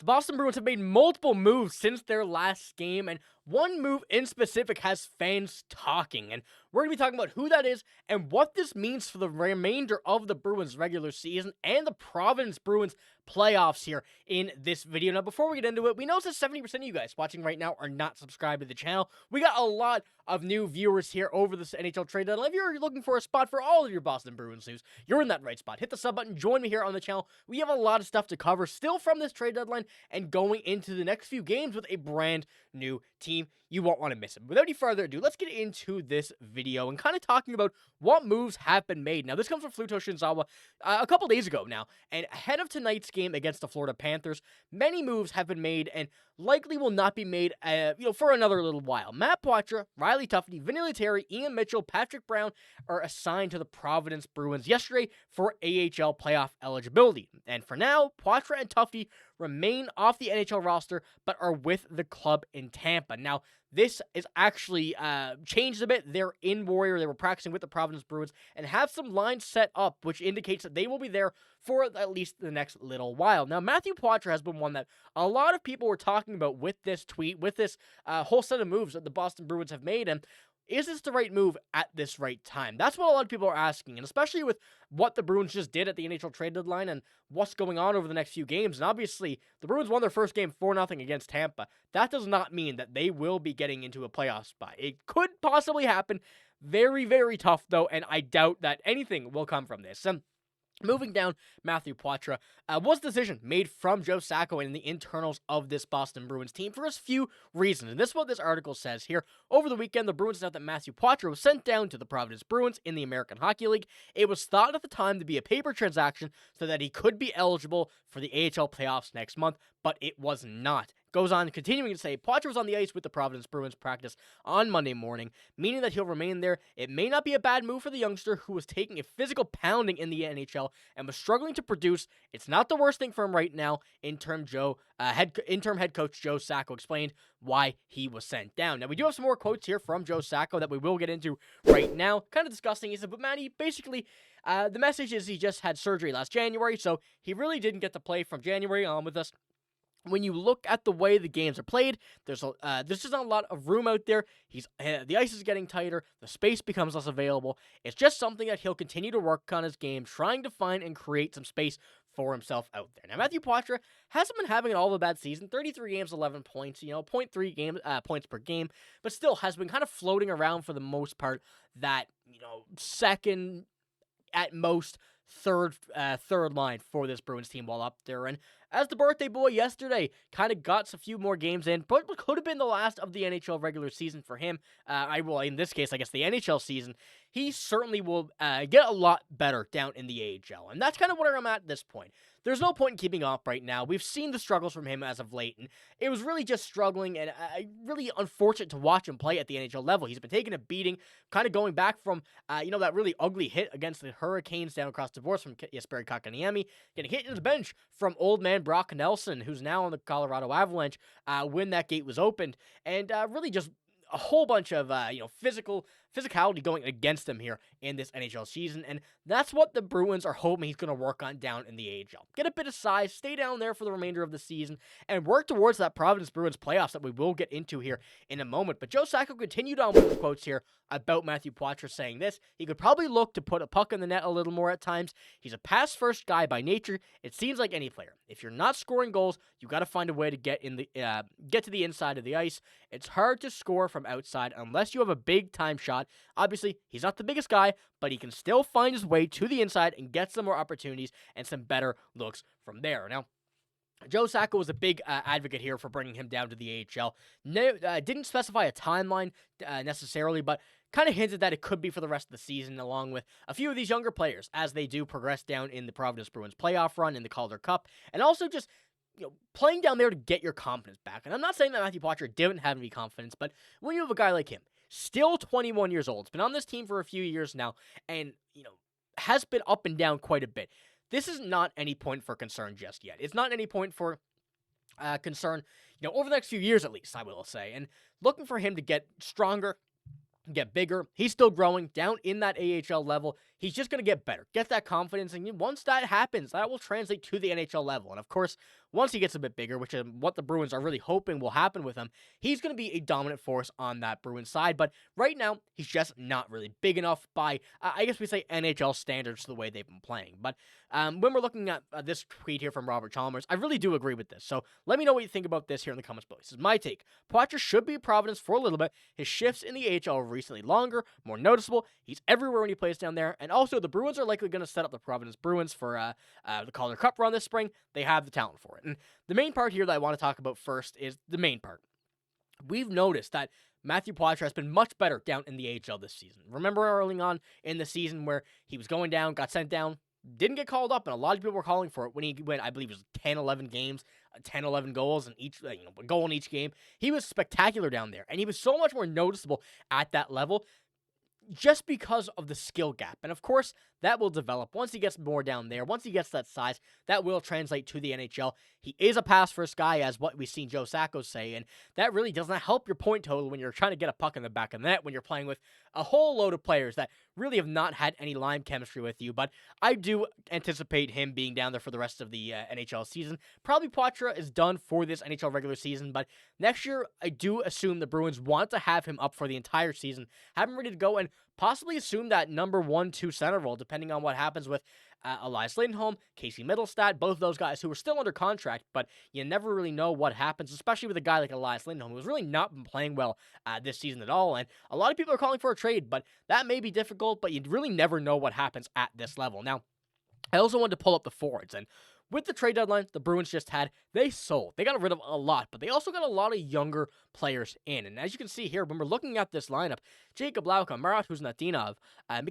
The Boston Bruins have made multiple moves since their last game, and one move in specific has fans talking. And we're going to be talking about who that is and what this means for the remainder of the Bruins regular season and the Providence Bruins playoffs here in this video. Now, before we get into it, we notice that 70% of you guys watching right now are not subscribed to the channel. We got a lot of new viewers here over this NHL trade deadline. If you're looking for a spot for all of your Boston Bruins news, you're in that right spot. Hit the sub button, join me here on the channel. We have a lot of stuff to cover still from this trade deadline and going into the next few games with a brand new team. You won't want to miss it. Without any further ado, let's get into this video and kind of talking about what moves have been made. Now, this comes from Fluto Shinzawa a couple days ago now, and ahead of tonight's game against the Florida Panthers, many moves have been made and likely will not be made, for another little while. Matt Poitras, Riley Tufte, Vinny Lettieri, Ian Mitchell, Patrick Brown are assigned to the Providence Bruins yesterday for AHL playoff eligibility. And for now, Poitras and Tufte remain off the NHL roster, but are with the club in Tampa. Now, this is actually changed a bit. They're in Warrior. They were practicing with the Providence Bruins and have some lines set up, which indicates that they will be there for at least the next little while. Now, Matthew Poitras has been one that a lot of people were talking about with this tweet, with this whole set of moves that the Boston Bruins have made, and is this the right move at this right time? That's what a lot of people are asking, and especially with what the Bruins just did at the NHL trade deadline and what's going on over the next few games. And obviously, the Bruins won their first game 4-0 against Tampa. That does not mean that they will be getting into a playoff spot. It could possibly happen. Very, very tough, though, and I doubt that anything will come from this. Moving down, Matthew Poitras was a decision made from Joe Sacco and in the internals of this Boston Bruins team for a few reasons. And this is what this article says here. Over the weekend, the Bruins announced that Matthew Poitras was sent down to the Providence Bruins in the American Hockey League. It was thought at the time to be a paper transaction so that he could be eligible for the AHL playoffs next month, but it was not. Goes on, continuing to say, Poitras was on the ice with the Providence Bruins practice on Monday morning, meaning that he'll remain there. It may not be a bad move for the youngster who was taking a physical pounding in the NHL and was struggling to produce. It's not the worst thing for him right now, interim head coach Joe Sacco explained why he was sent down. Now, we do have some more quotes here from Joe Sacco that we will get into right now. Kind of disgusting. He said, but Matty, basically, the message is he just had surgery last January, so he really didn't get to play from January on with us. When you look at the way the games are played, there's just not a lot of room out there. The ice is getting tighter. The space becomes less available. It's just something that he'll continue to work on his game, trying to find and create some space for himself out there. Now, Matthew Poitras hasn't been having an all the bad season. 33 games, 11 points, 0.3 points per game, but still has been kind of floating around for the most part that, second, at most, third line for this Bruins team while up there. And as the birthday boy yesterday, kind of got a few more games in, but what could have been the last of the NHL regular season for him, in this case, I guess the NHL season, he certainly will get a lot better down in the AHL. And that's kind of where I'm at this point. There's no point in keeping up right now. We've seen the struggles from him as of late, and it was really just struggling and really unfortunate to watch him play at the NHL level. He's been taking a beating, kind of going back from, that really ugly hit against the Hurricanes down across the board from Jesperi Kotkaniemi, getting hit in the bench from old man Brock Nelson, who's now on the Colorado Avalanche, when that gate was opened, and really just a whole bunch of, physicality going against him here in this NHL season, and that's what the Bruins are hoping he's going to work on down in the AHL. Get a bit of size, stay down there for the remainder of the season, and work towards that Providence Bruins playoffs that we will get into here in a moment. But Joe Sacco continued on with the quotes here about Matthew Poitras, saying this: he could probably look to put a puck in the net a little more at times. He's a pass-first guy by nature. It seems like any player. If you're not scoring goals, you got to find a way to get to the inside of the ice. It's hard to score from outside unless you have a big-time shot. Obviously, he's not the biggest guy, but he can still find his way to the inside and get some more opportunities and some better looks from there. Now, Joe Sacco was a big advocate here for bringing him down to the AHL. Didn't specify a timeline necessarily, but kind of hinted that it could be for the rest of the season, along with a few of these younger players as they do progress down in the Providence Bruins playoff run in the Calder Cup, and also just playing down there to get your confidence back. And I'm not saying that Matthew Poitras didn't have any confidence, but when you have a guy like him, still 21 years old, has been on this team for a few years now, and has been up and down quite a bit. This is not any point for concern just yet. It's not any point for concern, over the next few years at least, I will say. And looking for him to get stronger, get bigger. He's still growing down in that AHL level. He's just going to get better, get that confidence, and once that happens, that will translate to the NHL level. And of course, once he gets a bit bigger, which is what the Bruins are really hoping will happen with him, he's going to be a dominant force on that Bruins side. But right now, he's just not really big enough by, I guess we say, NHL standards the way they've been playing. But when we're looking at this tweet here from Robert Chalmers, I really do agree with this. So let me know what you think about this here in the comments below. This is my take. Poitras should be Providence for a little bit. His shifts in the AHL are recently longer, more noticeable. He's everywhere when he plays down there. And also, the Bruins are likely going to set up the Providence Bruins for the Calder Cup run this spring. They have the talent for it. And the main part here that I want to talk about first is the main part. We've noticed that Matthew Poitras has been much better down in the AHL this season. Remember early on in the season where he was going down, got sent down, didn't get called up, and a lot of people were calling for it when he went, I believe it was 10, 11 games, 10, 11 goals, and each, a goal in each game. He was spectacular down there, and he was so much more noticeable at that level just because of the skill gap. And of course, that will develop once he gets more down there. Once he gets that size, that will translate to the NHL. He is a pass-first guy, as what we've seen Joe Sacco say, and that really does not help your point total when you're trying to get a puck in the back of the net, when you're playing with a whole load of players that really have not had any line chemistry with you. But I do anticipate him being down there for the rest of the NHL season. Probably Poitras is done for this NHL regular season, but next year, I do assume the Bruins want to have him up for the entire season, have him ready to go, and possibly assume that number 1-2 center role, depending on what happens with Elias Lindholm, Casey Middlestat, both of those guys who are still under contract, but you never really know what happens, especially with a guy like Elias Lindholm, who's really not been playing well this season at all, and a lot of people are calling for a trade, but that may be difficult, but you really never know what happens at this level. Now, I also wanted to pull up the forwards, and with the trade deadline the Bruins just had, they sold. They got rid of a lot, but they also got a lot of younger players in. And as you can see here, when we're looking at this lineup, Jacob Lauka, Marat Kuznatinov,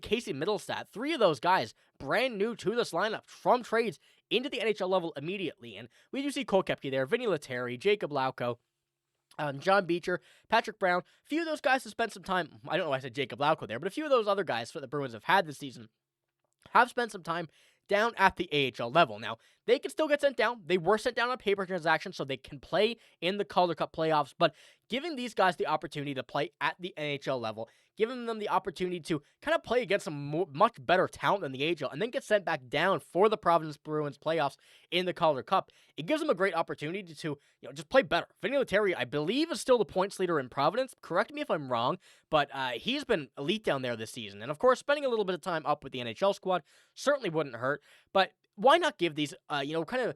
Casey Middlestat, three of those guys brand new to this lineup from trades into the NHL level immediately. And we do see Cole Koepke there, Vinny Lettieri, Jacob Lauka, John Beecher, Patrick Brown. A few of those guys have spent some time, I don't know why I said Jacob Lauka there, but a few of those other guys that the Bruins have had this season have spent some time down at the AHL level. Now, they can still get sent down. They were sent down on paper transaction, so they can play in the Calder Cup playoffs, but giving these guys the opportunity to play at the NHL level, giving them the opportunity to kind of play against some much better talent than the AHL, and then get sent back down for the Providence Bruins playoffs in the Calder Cup, it gives them a great opportunity to just play better. Vinny Lettieri, I believe, is still the points leader in Providence. Correct me if I'm wrong, but he's been elite down there this season. And of course, spending a little bit of time up with the NHL squad certainly wouldn't hurt, but why not give these, kind of,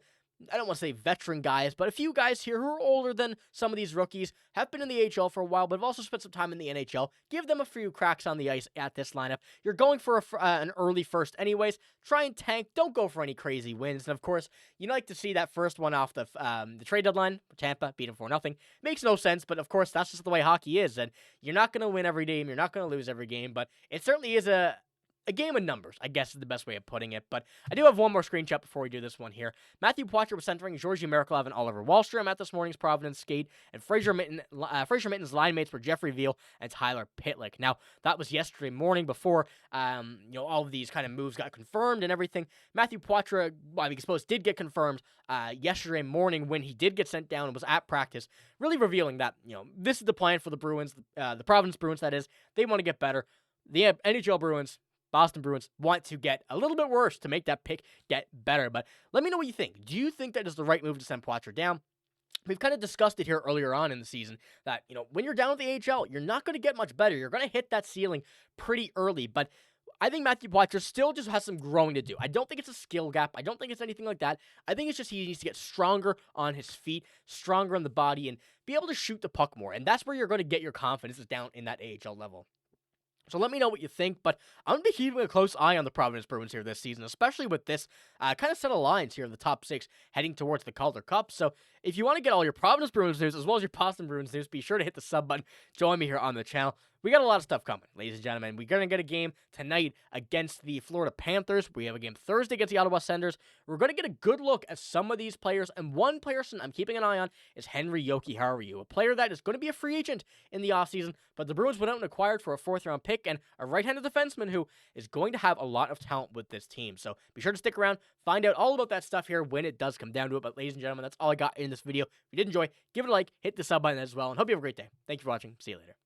I don't want to say veteran guys, but a few guys here who are older than some of these rookies, have been in the AHL for a while, but have also spent some time in the NHL. Give them a few cracks on the ice at this lineup. You're going for an early first anyways. Try and tank. Don't go for any crazy wins. And of course, you like to see that first one off the trade deadline. Tampa beat them 4-0. Makes no sense, but of course, that's just the way hockey is. And you're not going to win every game. You're not going to lose every game, but it certainly is a game of numbers, I guess is the best way of putting it. But I do have one more screenshot before we do this one here. Matthew Poitras was centering Georgi Merkulov and Oliver Wahlstrom at this morning's Providence skate, and Fraser Mitten's line mates were Jeffrey Veal and Tyler Pitlick. Now, that was yesterday morning before all of these kind of moves got confirmed and everything. Matthew Poitras, I suppose, did get confirmed yesterday morning when he did get sent down and was at practice, really revealing that, this is the plan for the Bruins, the Providence Bruins, that is. They want to get better. The NHL Bruins, Boston Bruins, want to get a little bit worse to make that pick get better. But let me know what you think. Do you think that is the right move to send Poitras down? We've kind of discussed it here earlier on in the season that, when you're down at the AHL, you're not going to get much better. You're going to hit that ceiling pretty early. But I think Matthew Poitras still just has some growing to do. I don't think it's a skill gap. I don't think it's anything like that. I think it's just he needs to get stronger on his feet, stronger on the body, and be able to shoot the puck more. And that's where you're going to get your confidence, is down in that AHL level. So let me know what you think, but I'm going to be keeping a close eye on the Providence Bruins here this season, especially with this kind of set of lines here in the top 6 heading towards the Calder Cup. So if you want to get all your Providence Bruins news as well as your Boston Bruins news, be sure to hit the sub button. Join me here on the channel. We got a lot of stuff coming, ladies and gentlemen. We're going to get a game tonight against the Florida Panthers. We have a game Thursday against the Ottawa Senators. We're going to get a good look at some of these players, and one person I'm keeping an eye on is Henry Jokiharju, a player that is going to be a free agent in the offseason, but the Bruins went out and acquired for a 4th-round pick and a right-handed defenseman who is going to have a lot of talent with this team. So be sure to stick around, find out all about that stuff here when it does come down to it. But ladies and gentlemen, that's all I got in this video. If you did enjoy, give it a like, hit the sub button as well, and hope you have a great day. Thank you for watching. See you later.